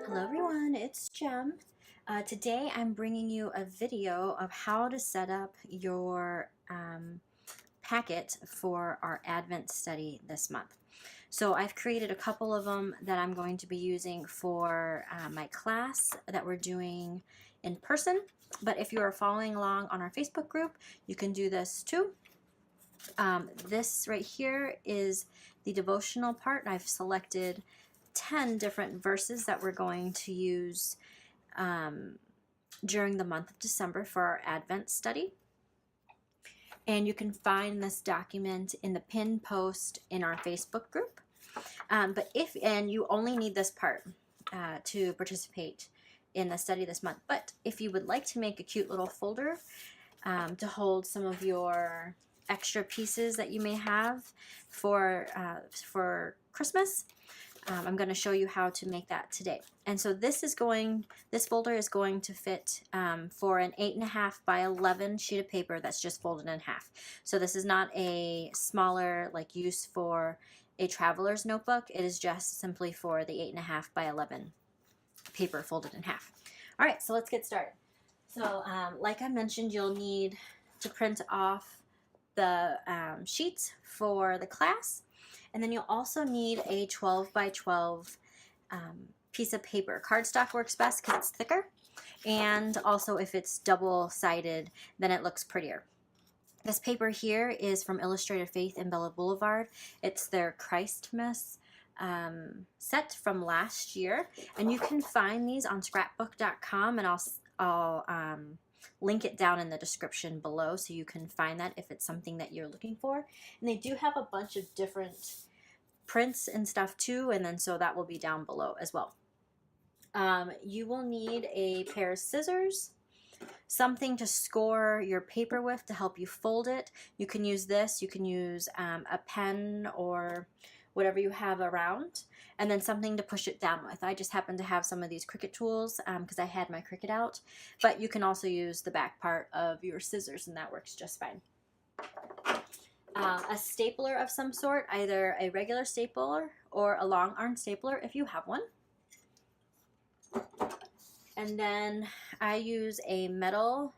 Hello everyone, it's Jem. Today I'm bringing you a video of how to set up your packet for our Advent study this month. So I've created a couple of them that I'm going to be using for my class that we're doing in person. But if you are following along on our Facebook group, you can do this too. This right here is the devotional part. I've selected 10 different verses that we're going to use during the month of December for our Advent study. And you can find this document in the pinned post in our Facebook group. And you only need this part to participate in the study this month. But if you would like to make a cute little folder to hold some of your extra pieces that you may have for Christmas, I'm going to show you how to make that today. And so this folder is going to fit for an 8.5 by 11 sheet of paper that's just folded in half. So this is not a smaller use for a traveler's notebook. It is just simply for the 8.5 by 11 paper folded in half. All right, so let's get started. So like I mentioned, you'll need to print off the sheets for the class. And then you'll also need a 12 by 12 piece of paper. Cardstock works best because it's thicker. And also if it's double-sided, then it looks prettier. This paper here is from Illustrated Faith in Bella Boulevard. It's their Christmas set from last year. And you can find these on scrapbook.com, and I'll link it down in the description below so you can find that if it's something that you're looking for. And they do have a bunch of different prints and stuff too, and then so that will be down below as well. You will need a pair of scissors, something to score your paper with to help you fold it. You can use this, you can use a pen or whatever you have around, and then something to push it down with. I just happen to have some of these Cricut tools because I had my Cricut out, but you can also use the back part of your scissors and that works just fine. A stapler of some sort, either a regular stapler or a long arm stapler if you have one. And then I use a metal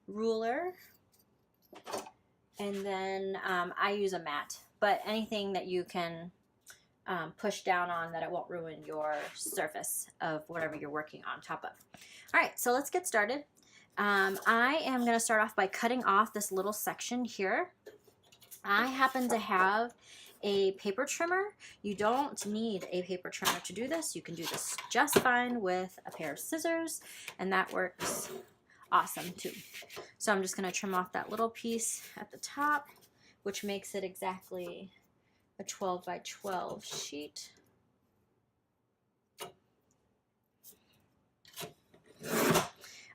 ruler, and then I use a mat, but anything that you can push down on that it won't ruin your surface of whatever you're working on top of. All right, so let's get started. I am going to start off by cutting off this little section here. I happen to have a paper trimmer. You don't need a paper trimmer to do this. You can do this just fine with a pair of scissors, and that works awesome too. So I'm just going to trim off that little piece at the top, which makes it exactly a 12 by 12 sheet.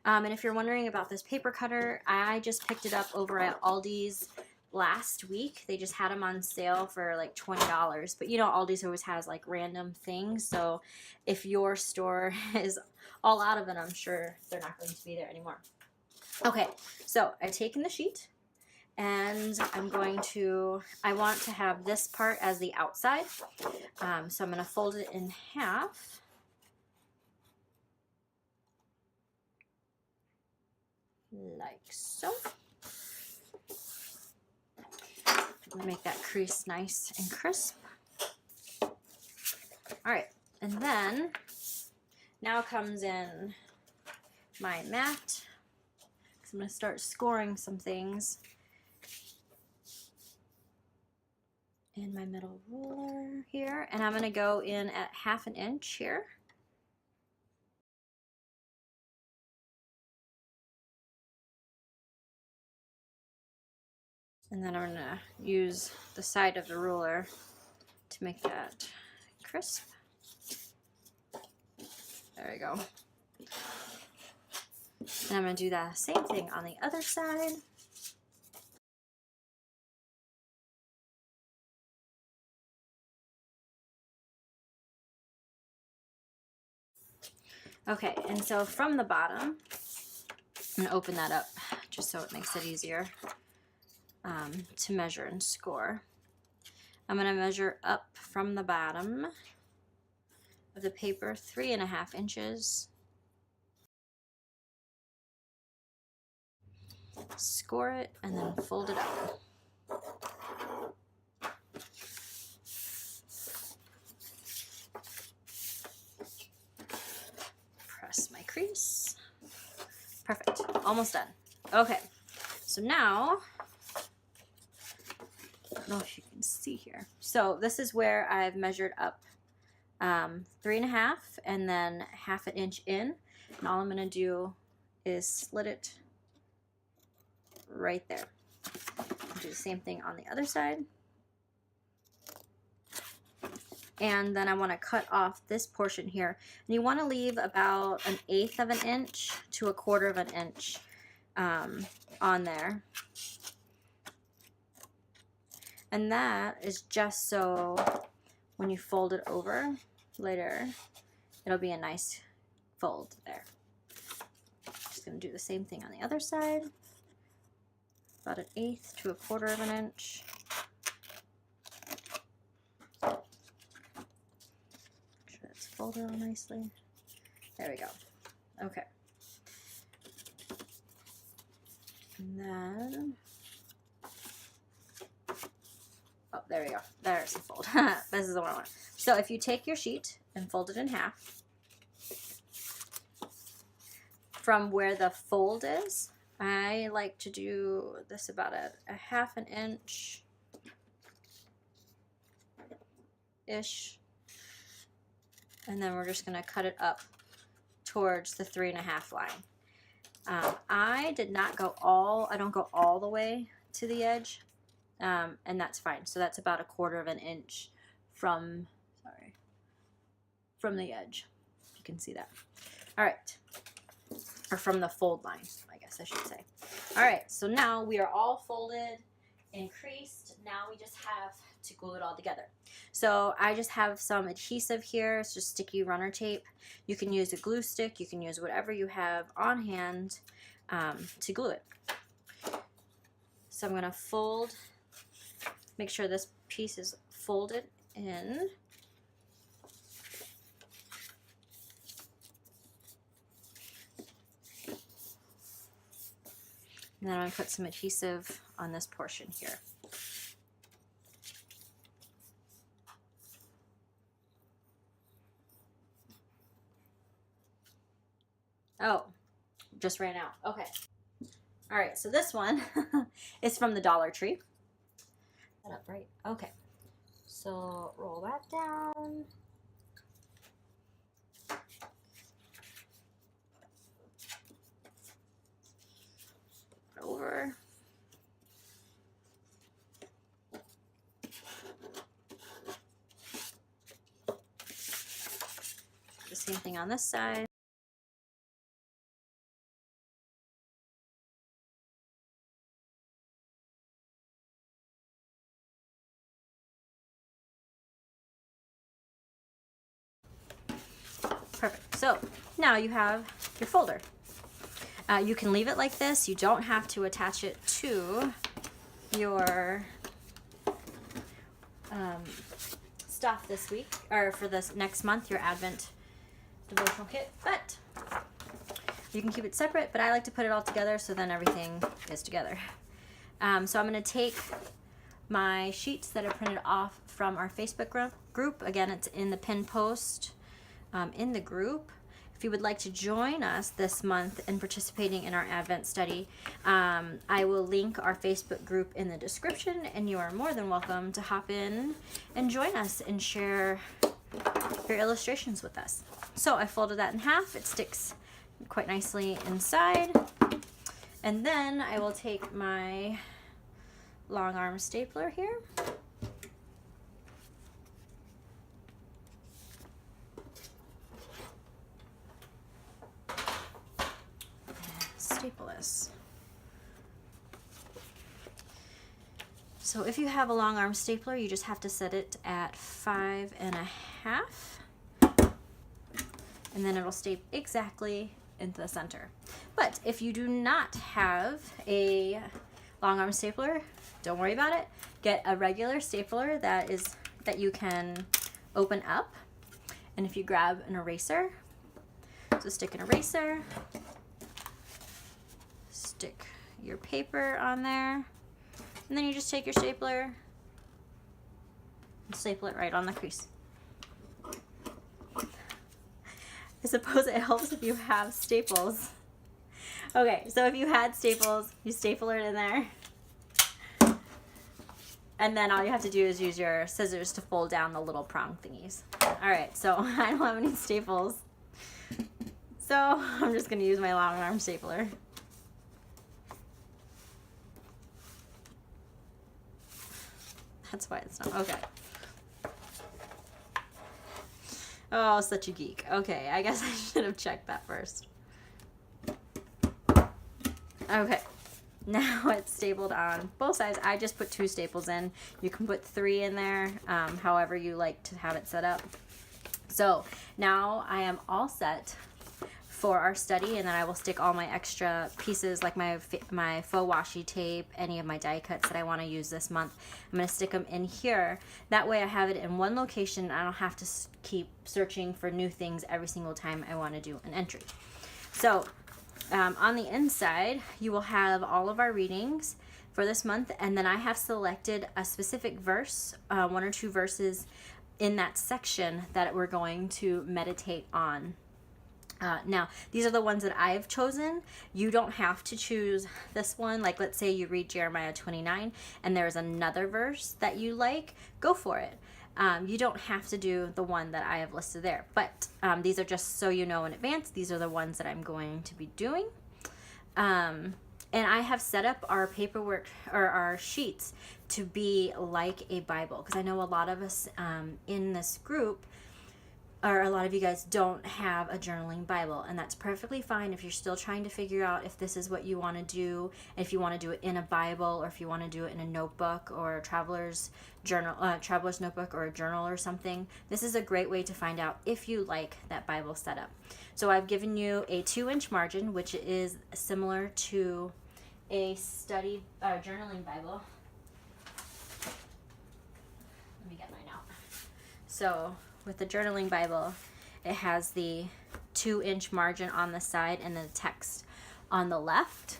And if you're wondering about this paper cutter, I just picked it up over at Aldi's last week. They just had them on sale for like $20, but you know Aldi's always has like random things, so if your store is all out of it, I'm sure they're not going to be there anymore. Okay, so I've taken the sheet, and I want to have this part as the outside, so I'm going to fold it in half. Like so. Make that crease nice and crisp. All right, and then now comes in my mat. I'm going to start scoring some things in my metal ruler here, and I'm going to go in at 1/2 inch here. And then I'm going to use the side of the ruler to make that crisp. There we go. And I'm going to do the same thing on the other side. Okay, and so from the bottom, I'm going to open that up just so it makes it easier to measure and score. I'm going to measure up from the bottom of the paper, 3.5 inches. Score it and then fold it up. Press my crease. Perfect. Almost done. Okay. So now, I don't know if you can see here. So this is where I've measured up 3.5 and then 1/2 inch in. And all I'm going to do is slit it right there. Do the same thing on the other side. And then I want to cut off this portion here. And you want to leave about 1/8 of an inch to 1/4 of an inch on there. And that is just so when you fold it over later, it'll be a nice fold there. Just going to do the same thing on the other side. About 1/8 to 1/4 of an inch. Make sure that's folded all nicely. There we go. Okay. And then, oh, there we go. There's the fold. This is the one I want. So if you take your sheet and fold it in half, from where the fold is, I like to do this about a 1/2 inch ish, and then we're just going to cut it up towards the 3.5 line. I don't go all the way to the edge, and that's fine. So that's about 1/4 of an inch from the edge. You can see that. All right. Or from the fold line, I guess I should say. All right, so now we are all folded and creased. Now we just have to glue it all together. So I just have some adhesive here. It's just sticky runner tape. You can use a glue stick. You can use whatever you have on hand to glue it. So I'm going to fold, make sure this piece is folded in. And then I'm going to put some adhesive on this portion here. Oh, just ran out. Okay. All right, so this one is from the Dollar Tree. Set up right. Okay. So roll that down. Over. The same thing on this side. Perfect. So now you have your folder. You can leave it like this. You don't have to attach it to your stuff this week, or for this next month, your Advent devotional kit, but you can keep it separate, but I like to put it all together so then everything is together. So I'm going to take my sheets that are printed off from our Facebook group. Again, it's in the pin post in the group. If you would like to join us this month in participating in our Advent study, I will link our Facebook group in the description, and you are more than welcome to hop in and join us and share your illustrations with us. So I folded that in half. It sticks quite nicely inside. And then I will take my long arm stapler here. Staple this. So if you have a long arm stapler, you just have to set it at 5.5, and then it'll stay exactly into the center. But if you do not have a long arm stapler, don't worry about it. Get a regular stapler that you can open up, And if you grab an eraser, so stick an eraser, stick your paper on there, and then you just take your stapler and staple it right on the crease. I suppose it helps if you have staples. Okay, so if you had staples, you staple it in there. And then all you have to do is use your scissors to fold down the little prong thingies. All right, so I don't have any staples. So I'm just gonna use my long arm stapler. That's why it's not, okay. Oh, such a geek. Okay, I guess I should have checked that first. Okay, now it's stapled on both sides. I just put 2 staples in. You can put 3 in there, however you like to have it set up. So now I am all set for our study, and then I will stick all my extra pieces, like my faux washi tape, any of my die cuts that I want to use this month. I'm going to stick them in here. That way I have it in one location. I don't have to keep searching for new things every single time I want to do an entry. So on the inside, you will have all of our readings for this month, and then I have selected a specific verse, 1 or 2 verses in that section that we're going to meditate on. Now, these are the ones that I've chosen. You don't have to choose this one. Like, let's say you read Jeremiah 29 and there's another verse that you like, go for it. You don't have to do the one that I have listed there. But these are just so you know in advance. These are the ones that I'm going to be doing. And I have set up our paperwork, or our sheets, to be like a Bible. Because I know a lot of us in this group, or a lot of you guys, don't have a journaling Bible, and that's perfectly fine if you're still trying to figure out if this is what you want to do, if you want to do it in a Bible, or if you want to do it in a notebook or a traveler's notebook or a journal or something. This is a great way to find out if you like that Bible setup. So I've given you a 2-inch margin, which is similar to a study journaling Bible. Let me get mine out. So with the journaling Bible, it has the 2-inch margin on the side and the text on the left.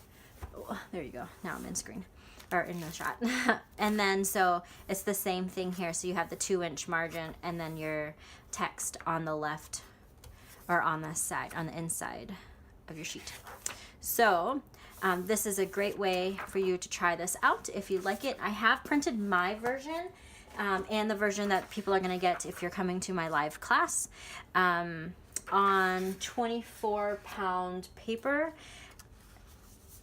Oh, there you go. Now I'm in screen, or in the shot. And then so it's the same thing here. So you have the 2-inch margin and then your text on the left, or on the side, on the inside of your sheet. So this is a great way for you to try this out if you like it. I have printed my version. And the version that people are going to get if you're coming to my live class on 24-pound paper.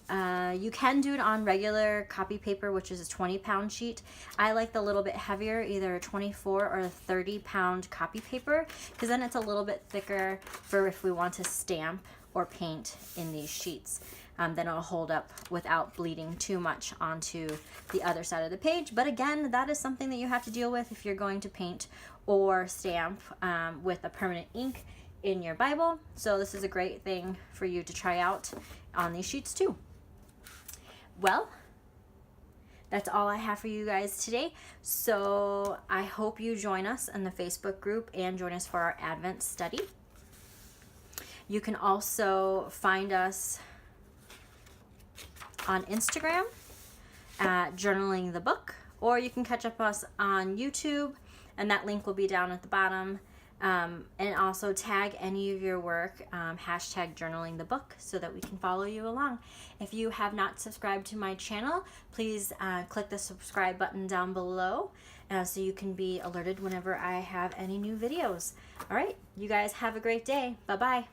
You can do it on regular copy paper, which is a 20-pound sheet. I like the little bit heavier, either a 24 or a 30-pound copy paper, because then it's a little bit thicker for if we want to stamp or paint in these sheets. Then it'll hold up without bleeding too much onto the other side of the page. But again, that is something that you have to deal with if you're going to paint or stamp with a permanent ink in your Bible. So this is a great thing for you to try out on these sheets too. Well, that's all I have for you guys today. So I hope you join us in the Facebook group and join us for our Advent study. You can also find us on Instagram at JournalingtheBOOK, or you can catch up us on YouTube, and that link will be down at the bottom. And also tag any of your work, hashtag JournalingtheBOOK, so that we can follow you along. If you have not subscribed to my channel, please click the subscribe button down below so you can be alerted whenever I have any new videos. All right, you guys have a great day. Bye-bye.